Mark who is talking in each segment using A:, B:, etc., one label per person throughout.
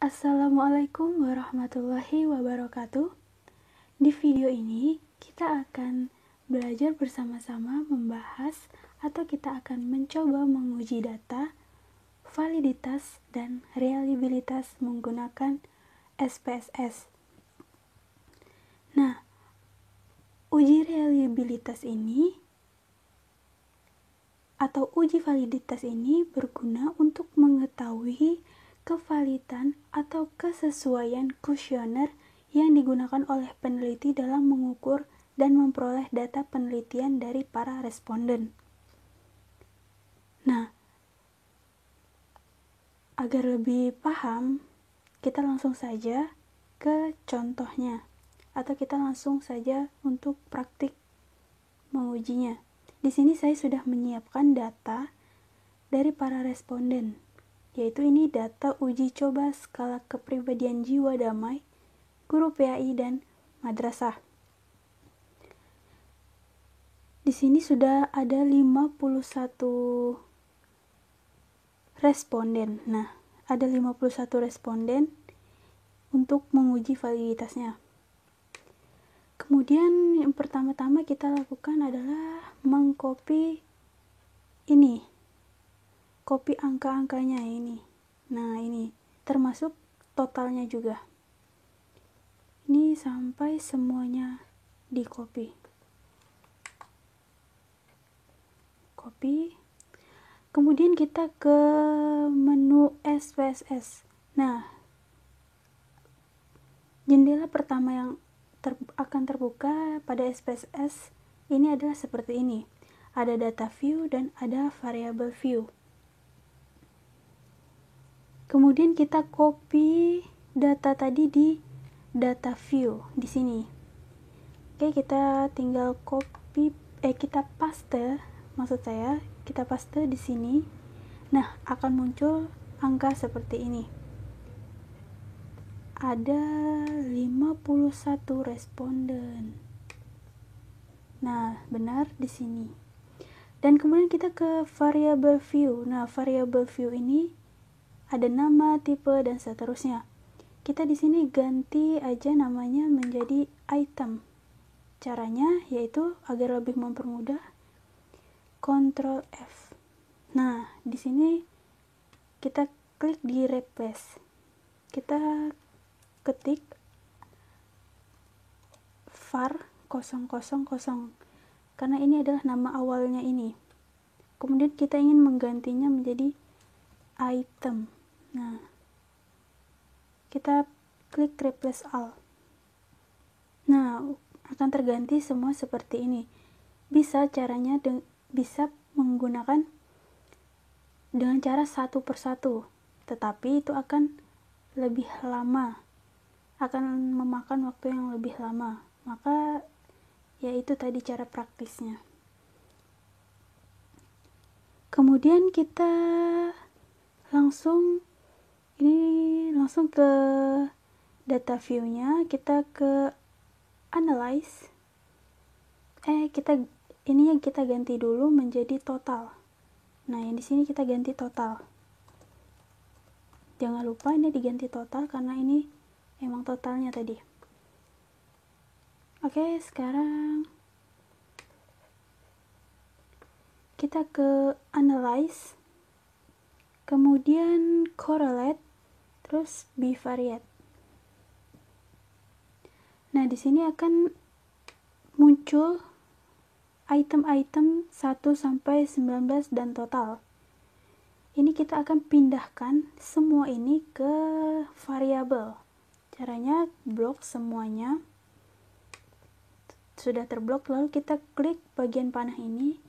A: Assalamualaikum warahmatullahi wabarakatuh. Di video ini kita akan belajar bersama-sama membahas atau kita akan mencoba menguji data, validitas, dan reliabilitas menggunakan SPSS. Nah, uji reliabilitas ini atau uji validitas ini berguna untuk mengetahui kevalidan atau kesesuaian kuesioner yang digunakan oleh peneliti dalam mengukur dan memperoleh data penelitian dari para responden. Nah, agar lebih paham, kita langsung saja ke contohnya, atau kita langsung saja untuk praktik mengujinya. Di sini saya sudah menyiapkan data dari para responden, yaitu ini data uji coba skala kepribadian jiwa damai, guru PAI, dan madrasah. Di sini sudah ada 51 responden. Nah, ada 51 responden untuk menguji validitasnya. Kemudian yang pertama-tama kita lakukan adalah mengcopy ini. Copy angka-angkanya ini. Nah, ini termasuk totalnya juga. Ini sampai semuanya di copy. Copy. Kemudian kita ke menu SPSS. Nah, jendela pertama yang akan terbuka pada SPSS ini adalah seperti ini. Ada data view dan ada variable view. Kemudian kita copy data tadi di data view di sini. Oke, kita tinggal kita paste di sini. Nah, akan muncul angka seperti ini. Ada 51 responden. Nah, benar di sini. Dan kemudian kita ke variable view. Nah, variable view ini ada nama, tipe, dan seterusnya. Kita di sini ganti aja namanya menjadi item. Caranya yaitu agar lebih mempermudah, Ctrl F. Nah, di sini kita klik di replace. Kita ketik var 000 karena ini adalah nama awalnya ini. Kemudian kita ingin menggantinya menjadi item. Nah, kita klik replace all. Nah, akan terganti semua seperti ini. Bisa caranya bisa menggunakan dengan cara satu persatu, tetapi itu akan lebih lama, akan memakan waktu yang lebih lama. Maka yaitu tadi cara praktisnya. Kemudian kita langsung ke data view-nya, kita ke analyze. Ini yang kita ganti dulu menjadi total. Nah, yang di sini kita ganti total. Jangan lupa ini diganti total karena ini emang totalnya tadi. Oke, sekarang kita ke analyze. Kemudian correlate, terus bivariate. Nah, di sini akan muncul item-item 1 sampai 19 dan total. Ini kita akan pindahkan semua ini ke variabel. Caranya blok semuanya. Sudah terblok, lalu kita klik bagian panah ini.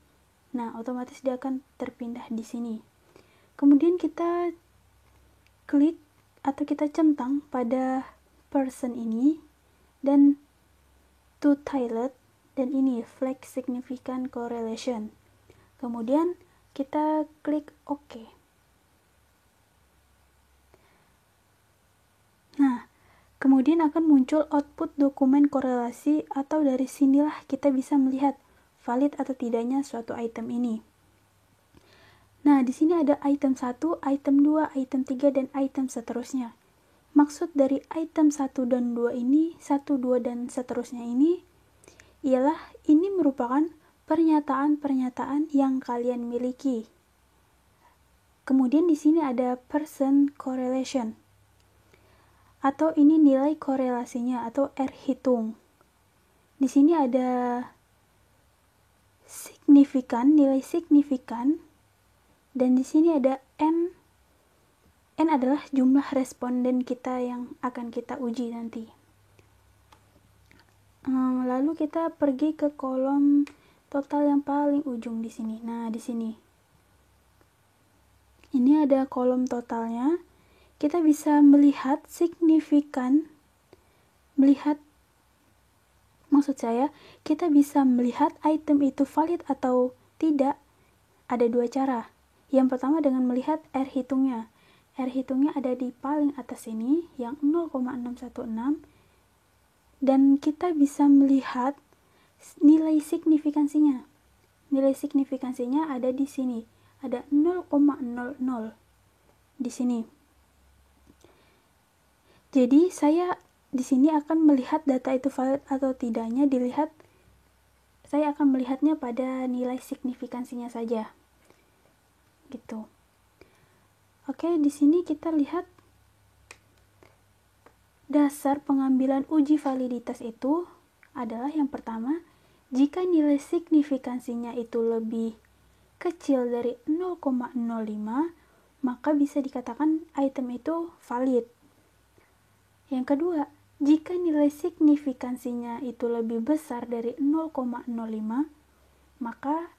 A: Nah, otomatis dia akan terpindah di sini. Kemudian kita klik atau kita centang pada person ini dan to tilde dan ini flag significant correlation. Kemudian kita klik OK. Nah, kemudian akan muncul output dokumen korelasi, atau dari sinilah kita bisa melihat valid atau tidaknya suatu item ini. Nah, di sini ada item 1, item 2, item 3, dan item seterusnya. Maksud dari item 1 dan 2 ini, 1, 2, dan seterusnya ini, ialah ini merupakan pernyataan-pernyataan yang kalian miliki. Kemudian di sini ada person correlation, atau ini nilai korelasinya atau R hitung. Di sini ada signifikan, nilai signifikan, dan di sini ada N. N adalah jumlah responden kita yang akan kita uji nanti. Lalu kita pergi ke kolom total yang paling ujung di sini. Nah, di sini. Ini ada kolom totalnya. Kita bisa melihat signifikan, kita bisa melihat item itu valid atau tidak. Ada dua cara. Yang pertama dengan melihat R hitungnya. R hitungnya ada di paling atas ini, yang 0,616, dan kita bisa melihat nilai signifikansinya. Nilai signifikansinya ada di sini, ada 0,00 di sini. Jadi saya di sini akan melihat data itu valid atau tidaknya saya akan melihatnya pada nilai signifikansinya saja. Gitu. Oke, di sini kita lihat dasar pengambilan uji validitas itu adalah yang pertama, jika nilai signifikansinya itu lebih kecil dari 0,05, maka bisa dikatakan item itu valid. Yang kedua, jika nilai signifikansinya itu lebih besar dari 0,05, maka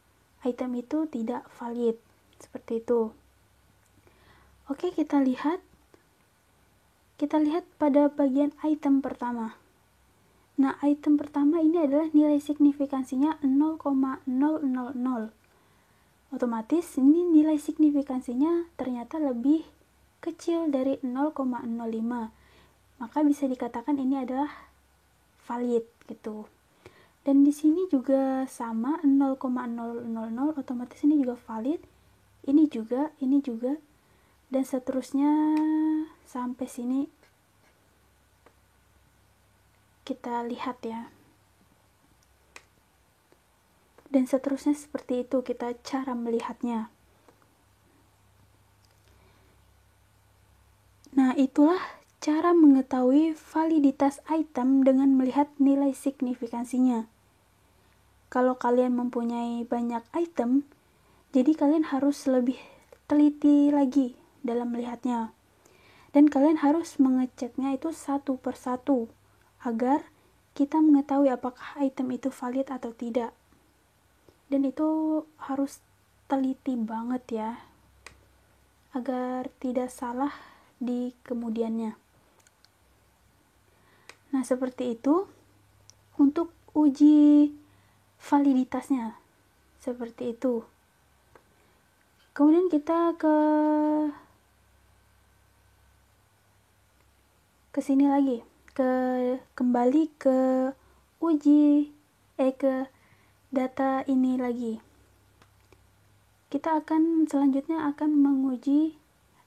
A: item itu tidak valid. Seperti itu. Oke, kita lihat pada bagian item pertama. Nah, item pertama ini adalah nilai signifikansinya 0,000. Otomatis ini nilai signifikansinya ternyata lebih kecil dari 0,05. Maka bisa dikatakan ini adalah valid gitu. Dan di sini juga sama 0,000, otomatis ini juga valid. Ini juga, dan seterusnya sampai sini kita lihat ya. Dan seterusnya seperti itu kita cara melihatnya. Nah, itulah cara mengetahui validitas item dengan melihat nilai signifikansinya. Kalau kalian mempunyai banyak item, jadi kalian harus lebih teliti lagi dalam melihatnya. Dan kalian harus mengeceknya itu satu persatu agar kita mengetahui apakah item itu valid atau tidak. Dan itu harus teliti banget ya, agar tidak salah di kemudiannya. Nah, seperti itu untuk uji validitasnya. Seperti itu. Kemudian kita ke sini lagi, kembali ke ke data ini lagi. Kita selanjutnya akan menguji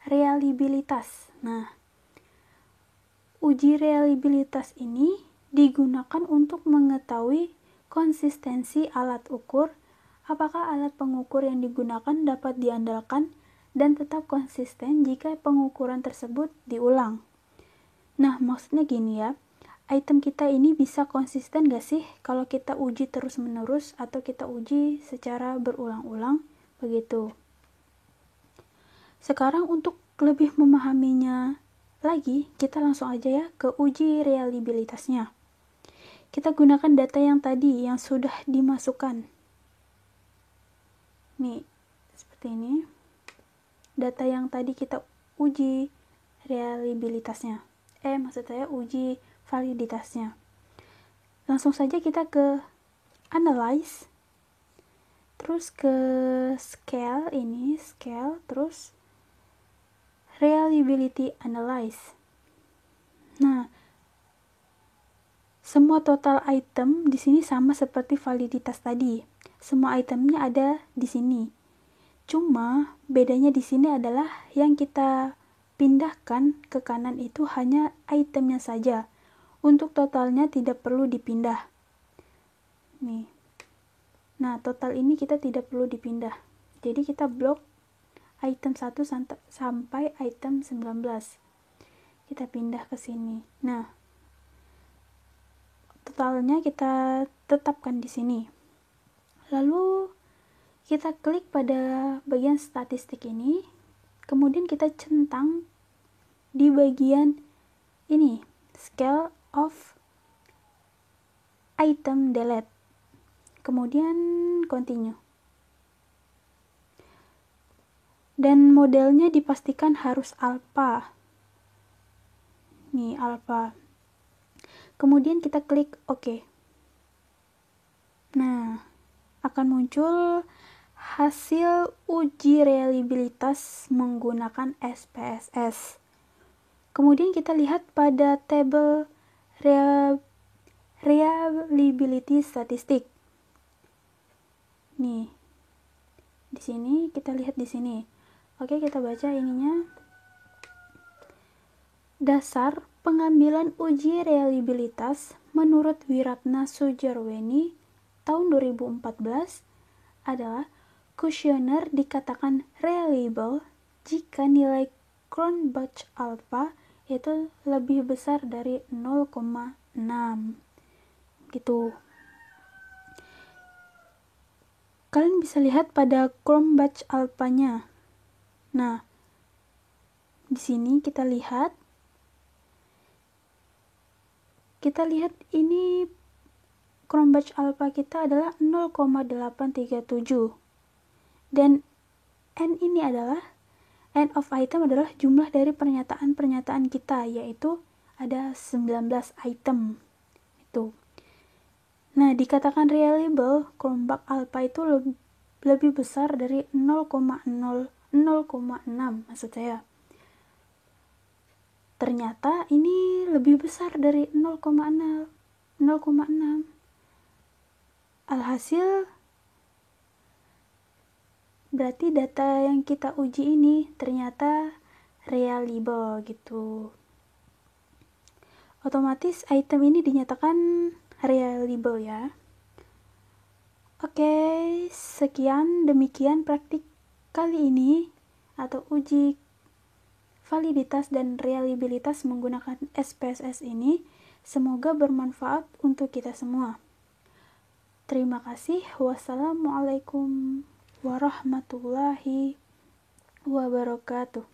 A: reliabilitas. Nah, uji reliabilitas ini digunakan untuk mengetahui konsistensi alat ukur, apakah alat pengukur yang digunakan dapat diandalkan dan tetap konsisten jika pengukuran tersebut diulang. Nah, maksudnya gini ya, item kita ini bisa konsisten gak sih kalau kita uji terus-menerus atau kita uji secara berulang-ulang, begitu. Sekarang untuk lebih memahaminya lagi, kita langsung aja ya ke uji reliabilitasnya. Kita gunakan data yang tadi yang sudah dimasukkan. Nih, seperti ini. Data yang tadi kita uji reliabilitasnya. Maksud saya uji validitasnya. Langsung saja kita ke analyze, terus ke scale, terus reliability analyze. Nah, semua total item di sini sama seperti validitas tadi. Semua itemnya ada di sini. Cuma bedanya di sini adalah yang kita pindahkan ke kanan itu hanya itemnya saja. Untuk totalnya tidak perlu dipindah. Nih. Nah, total ini kita tidak perlu dipindah. Jadi kita blok item 1 sampai item 19. Kita pindah ke sini. Nah, totalnya kita tetapkan di sini. Lalu kita klik pada bagian statistik ini, kemudian kita centang di bagian ini, scale of item delete. Kemudian continue. Dan modelnya dipastikan harus alpha. Nih, alpha. Kemudian kita klik OK. Nah, akan muncul hasil uji reliabilitas menggunakan SPSS. Kemudian kita lihat pada tabel reliability statistik. Nih, di sini kita lihat di sini. Oke, kita baca ininya. Dasar pengambilan uji reliabilitas menurut Wiratna Sujarweni tahun 2014 adalah kuesioner dikatakan reliable jika nilai Cronbach alpha itu lebih besar dari 0,6 gitu. Kalian bisa lihat pada Cronbach alpha-nya. Nah, di sini kita lihat ini Cronbach alpha kita adalah 0,837 dan N ini adalah N of item adalah jumlah dari pernyataan-pernyataan kita, yaitu ada 19 item itu. Nah, dikatakan reliable Cronbach alpha itu lebih besar dari 0,6 maksud saya. Ternyata ini lebih besar dari 0,6. Alhasil berarti data yang kita uji ini ternyata reliable gitu. Otomatis item ini dinyatakan reliable ya. Oke, demikian praktik kali ini atau uji validitas dan reliabilitas menggunakan SPSS ini. Semoga bermanfaat untuk kita semua. Terima kasih. Wassalamualaikum warahmatullahi wabarakatuh.